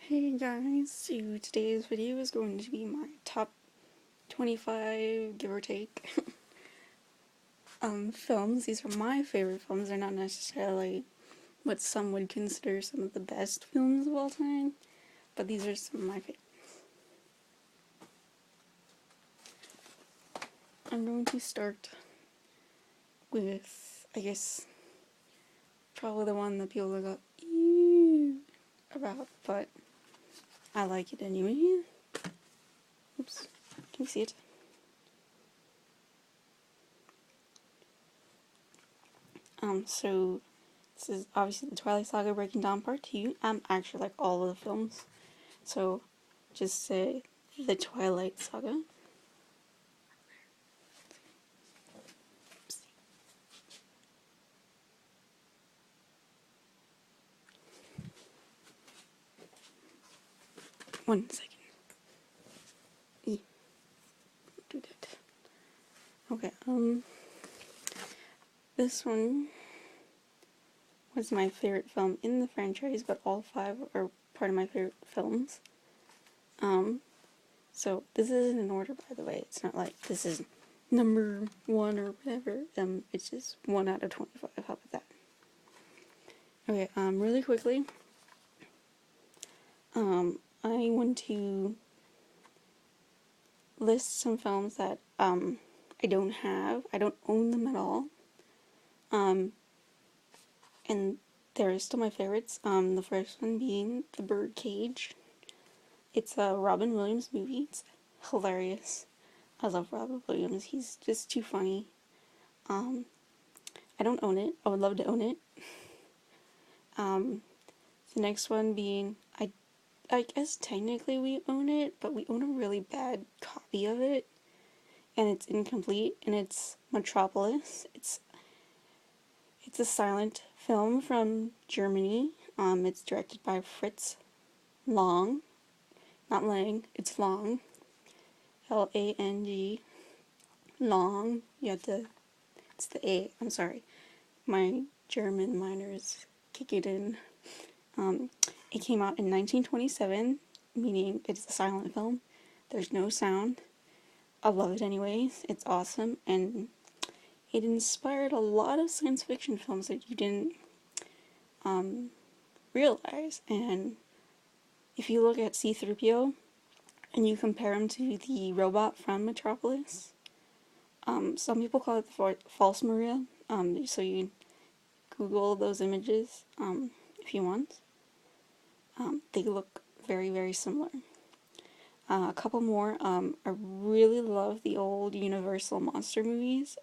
Hey guys, so today's video is going to be my top 25, give or take, films. These are my favorite films. They're not necessarily what some would consider some of the best films of all time, but these are some of my favorites. I'm going to start with, I guess, probably the one that people go, ew, about, but I like it anyway. Oops, can you see it? So this is obviously the Twilight Saga Breaking Dawn Part 2. Actually like all of the films. So just say the Twilight Saga. One second. Do that. Okay, this one was my favorite film in the franchise, but all 5 are part of my favorite films. So this isn't in order, by the way. It's not like this is number 1 or whatever. It's just 1 out of 25. How about that? Okay, really quickly, I want to list some films that, I don't have. I don't own them at all. And they're still my favorites. The first one being The Birdcage. It's a Robin Williams movie. It's hilarious. I love Robin Williams. He's just too funny. I don't own it. I would love to own it. The next one being, I guess technically we own it, but we own a really bad copy of it, and it's incomplete, and it's Metropolis. It's a silent film from Germany. It's directed by Fritz Lang. Not Lang, it's Lang. L-A-N-G. Lang. It's the A. I'm sorry. My German minor is kicking in. It came out in 1927, meaning it's a silent film. There's no sound. I love it anyways. It's awesome, and it inspired a lot of science fiction films that you didn't realize. And if you look at C-3PO and you compare him to the robot from Metropolis, some people call it the false Maria, so you Google those images if you want. They look very, very similar. A couple more. I really love the old Universal monster movies.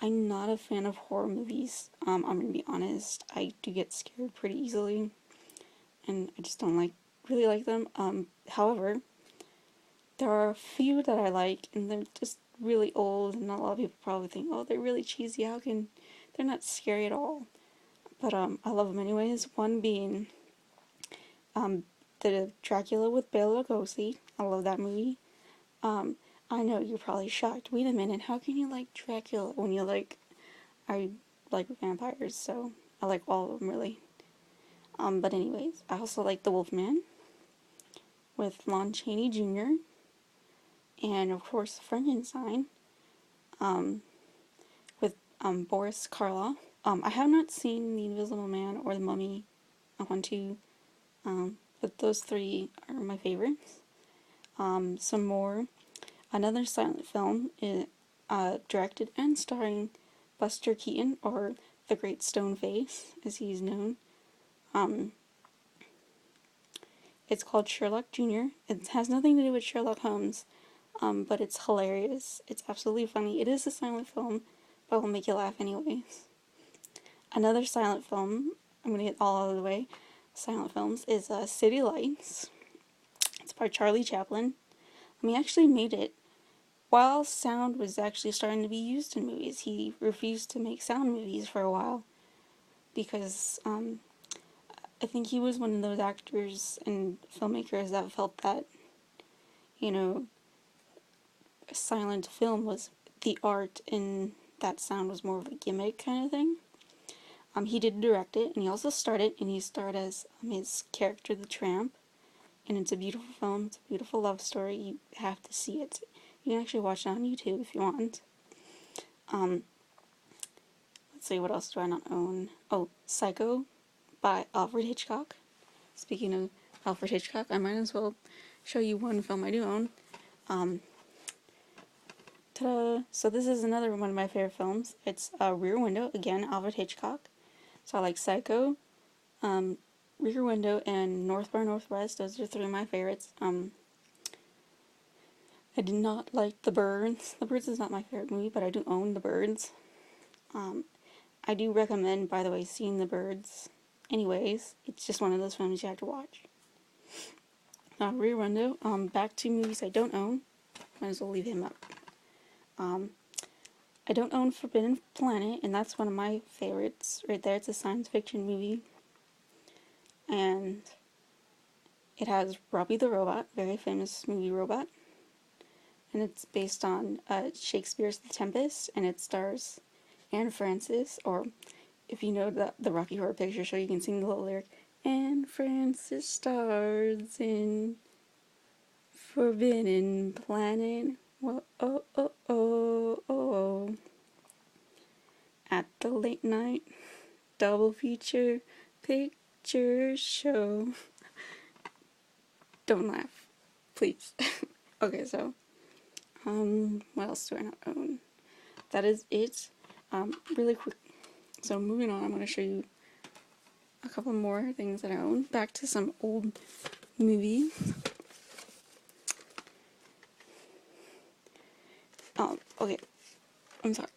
I'm not a fan of horror movies. I'm gonna be honest. I do get scared pretty easily, and I just don't really like them. However, there are a few that I like, and they're just really old, and a lot of people probably think, oh, they're really cheesy. How can they're not scary at all? But I love them anyways. One being the Dracula with Bela Lugosi. I love that movie. I know you're probably shocked. Wait a minute, how can you like Dracula when you I like vampires? So I like all of them really. But anyways, I also like The Wolfman with Lon Chaney Jr. and of course Frankenstein with Boris Karloff. I have not seen The Invisible Man or The Mummy. I want to, but those 3 are my favorites. Some more. Another silent film is directed and starring Buster Keaton, or the Great Stone Face, as he's known. It's called Sherlock Jr. It has nothing to do with Sherlock Holmes, but it's hilarious. It's absolutely funny. It is a silent film, but will make you laugh anyways. Another silent film, I'm going to get all out of the way, silent films, is City Lights. It's by Charlie Chaplin. He actually made it while sound was actually starting to be used in movies. He refused to make sound movies for a while because I think he was one of those actors and filmmakers that felt that, a silent film was the art and that sound was more of a gimmick kind of thing. He did direct it, and he also starred it, and he starred as his character, the Tramp, and it's a beautiful film. It's a beautiful love story. You have to see it. You can actually watch it on YouTube if you want. Let's see, what else do I not own? Oh, Psycho by Alfred Hitchcock. Speaking of Alfred Hitchcock, I might as well show you one film I do own. Ta-da! So this is another one of my favorite films. It's Rear Window, again, Alfred Hitchcock. So I like Psycho, Rear Window, and North by Northwest. Those are three of my favorites. I did not like The Birds. The Birds is not my favorite movie, but I do own The Birds. I do recommend, by the way, seeing The Birds. Anyways, it's just one of those films you have to watch. Rear Window. Back to movies I don't own. Might as well leave him up. I don't own Forbidden Planet, and that's one of my favorites right there. It's a science fiction movie. And it has Robbie the Robot, very famous movie robot. And it's based on Shakespeare's The Tempest, and it stars Anne Francis, or if you know the Rocky Horror Picture Show, you can sing the little lyric, Anne Francis stars in Forbidden Planet. Whoa, oh, oh, oh, oh. At the late night double feature picture show. Don't laugh, please. Okay, so, what else do I not own? That is it. Really quick. So moving on, I'm going to show you a couple more things that I own. Back to some old movies. Okay. I'm sorry.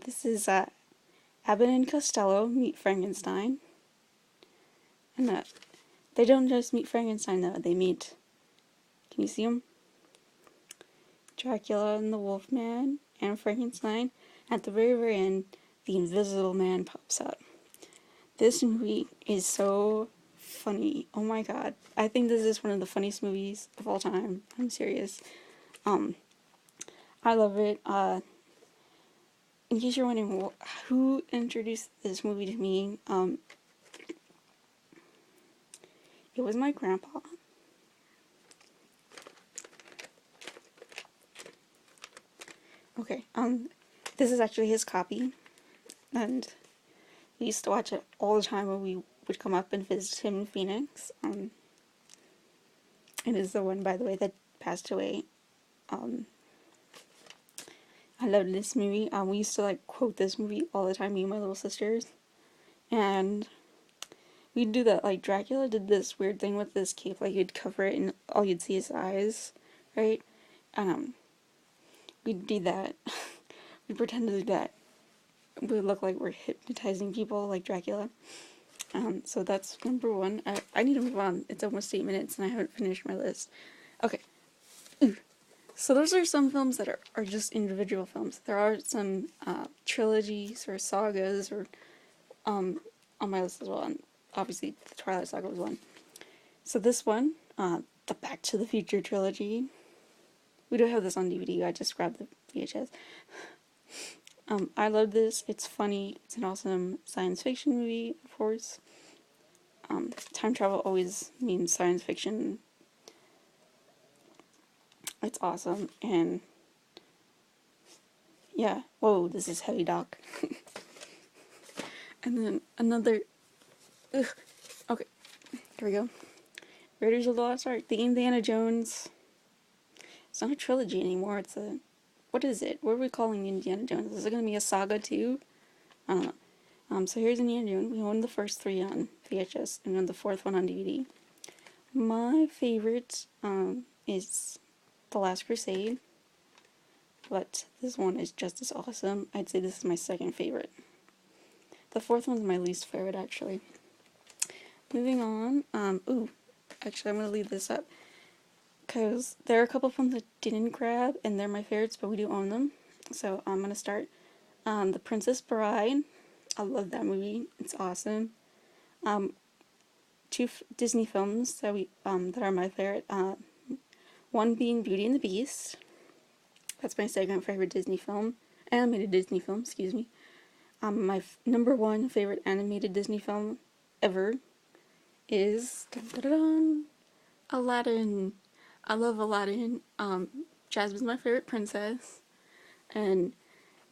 This is Abbott and Costello Meet Frankenstein. And they don't just meet Frankenstein though, they meet, can you see him? Dracula and the Wolfman and Frankenstein. At the very, very end, the Invisible Man pops up. This movie is so funny. Oh my god. I think this is one of the funniest movies of all time. I'm serious. I love it. In case you're wondering who introduced this movie to me, it was my grandpa. Okay, this is actually his copy, and we used to watch it all the time when we would come up and visit him in Phoenix. It is the one, by the way, that passed away. I loved this movie. We used to like quote this movie all the time, me and my little sisters, and we'd do that. Like Dracula did this weird thing with this cape, like you'd cover it and all you'd see is eyes, right? And we'd do that. We'd pretend to do that. We would look like we're hypnotizing people like Dracula. So that's number one. I need to move on. It's almost 8 minutes and I haven't finished my list. Okay. So those are some films that are just individual films. There are some trilogies or sagas or on my list as well. And obviously the Twilight Saga was one. So this one, the Back to the Future trilogy. We do have this on DVD. I just grabbed the VHS. I love this. It's funny. It's an awesome science fiction movie, of course. Time travel always means science fiction. It's awesome, and yeah. Whoa, this is heavy, doc. And then another. Okay, here we go. Raiders of the Lost Ark, the Indiana Jones. It's not a trilogy anymore. It's a. What is it? What are we calling Indiana Jones? Is it going to be a saga too? I don't know. So here's Indiana Jones. We own the first three on VHS, and then the fourth one on DVD. My favorite is The Last Crusade, but this one is just as awesome. I'd say this is my second favorite. The fourth one's my least favorite, actually. Moving on, actually I'm going to leave this up, because there are a couple films I didn't grab, and they're my favorites, but we do own them. So I'm going to start. The Princess Bride. I love that movie. It's awesome. Two Disney films that that are my favorite. One being Beauty and the Beast. That's my second favorite Disney film. Animated Disney film, excuse me. My number one favorite animated Disney film ever is Aladdin. I love Aladdin. Jasmine's my favorite princess, and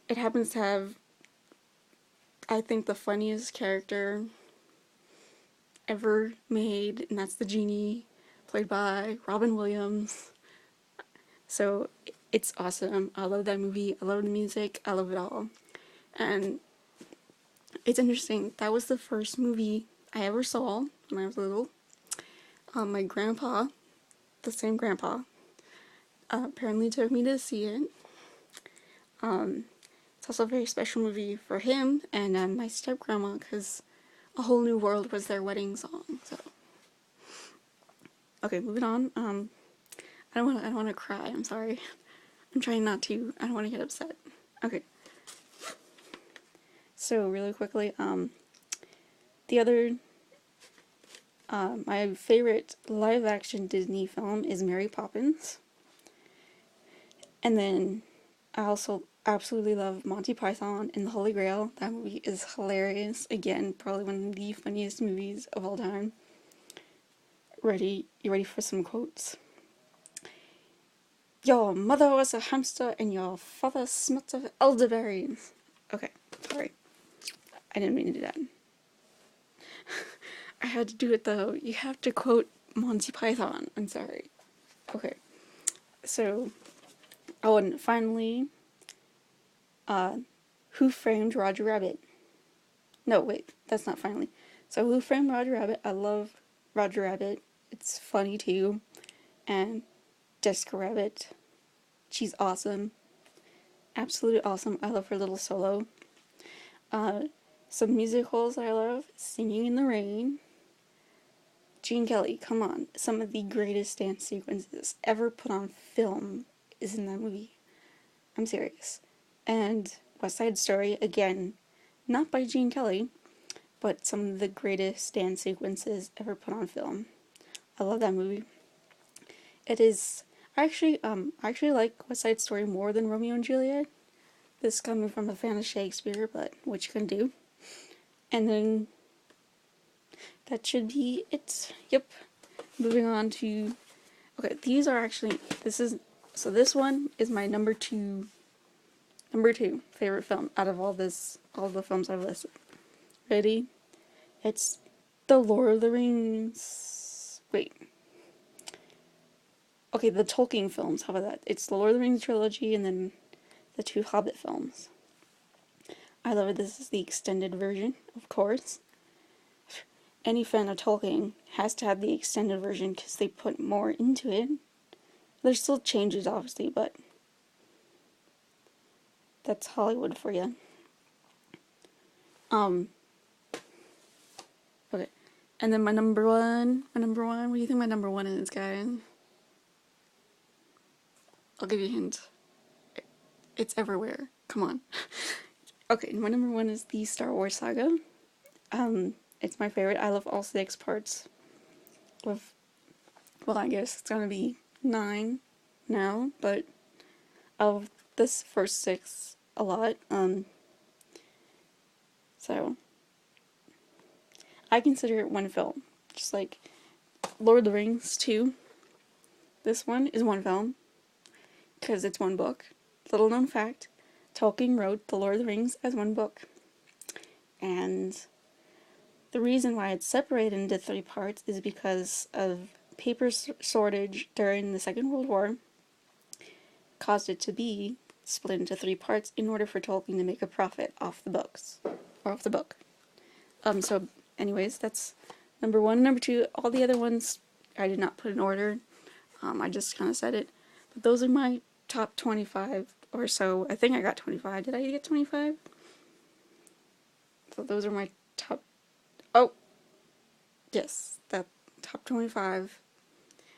it happens to have, I think, the funniest character ever made, and that's the genie, played by Robin Williams. So it's awesome. I love that movie. I love the music. I love it all. And it's interesting. That was the first movie I ever saw when I was little. My grandpa, the same grandpa, apparently took me to see it. It's also a very special movie for him and my step grandma, because A Whole New World was their wedding song. So, okay, moving on. I don't want to cry. I'm sorry. I'm trying not to. I don't want to get upset. Okay. So really quickly, the other, my favorite live-action Disney film is Mary Poppins. And then I also absolutely love Monty Python and the Holy Grail. That movie is hilarious. Again, probably one of the funniest movies of all time. You ready for some quotes? Your mother was a hamster and your father smelt of elderberries. Okay, sorry. I didn't mean to do that. I had to do it though. You have to quote Monty Python. I'm sorry. Okay. So, oh, and finally, Who Framed Roger Rabbit? No, wait, that's not finally. So, Who Framed Roger Rabbit? I love Roger Rabbit. It's funny too. And Jessica Rabbit. She's awesome. Absolutely awesome. I love her little solo. Some musicals I love: Singing in the Rain. Gene Kelly, come on. Some of the greatest dance sequences ever put on film is in that movie. I'm serious. And West Side Story, again, not by Gene Kelly, but some of the greatest dance sequences ever put on film. I love that movie. It is, I actually like West Side Story more than Romeo and Juliet. This is coming from a fan of Shakespeare, but what you can do. And then that should be it. Yep. Moving on to, okay, these are actually, this one is my number two favorite film out of all the films I've listed. Ready? It's The Lord of the Rings. Wait. Okay, the Tolkien films. How about that? It's the Lord of the Rings trilogy and then the 2 Hobbit films. I love it. This is the extended version, of course. Any fan of Tolkien has to have the extended version because they put more into it. There's still changes, obviously, but that's Hollywood for you. Okay. And then my number one, what do you think my number one is, guys? I'll give you a hint. It's everywhere. Come on. Okay, my number one is the Star Wars saga. It's my favorite. I love all 6 parts. Well, I guess it's gonna be 9 now, but I love this first 6 a lot. So I consider it one film. Just like Lord of the Rings 2. This one is one film because it's one book. Little known fact, Tolkien wrote The Lord of the Rings as one book. And the reason why it's separated into 3 parts is because of paper shortage during the Second World War caused it to be split into 3 parts in order for Tolkien to make a profit off the books, or off the book. So anyways, that's number 1. Number 2, all the other ones I did not put in order. I just kind of said it. But those are my top 25 or so. I think I got 25. Did I get 25? So those are my top. Oh, yes, that top 25.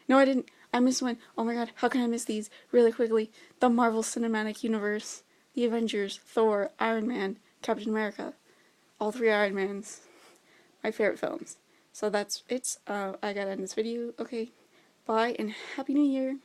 No, I didn't. I missed one. Oh my god, how can I miss these? Really quickly. The Marvel Cinematic Universe, The Avengers, Thor, Iron Man, Captain America. All 3 Iron Mans. My favorite films. So that's it. I gotta end this video. Okay, bye and Happy New Year.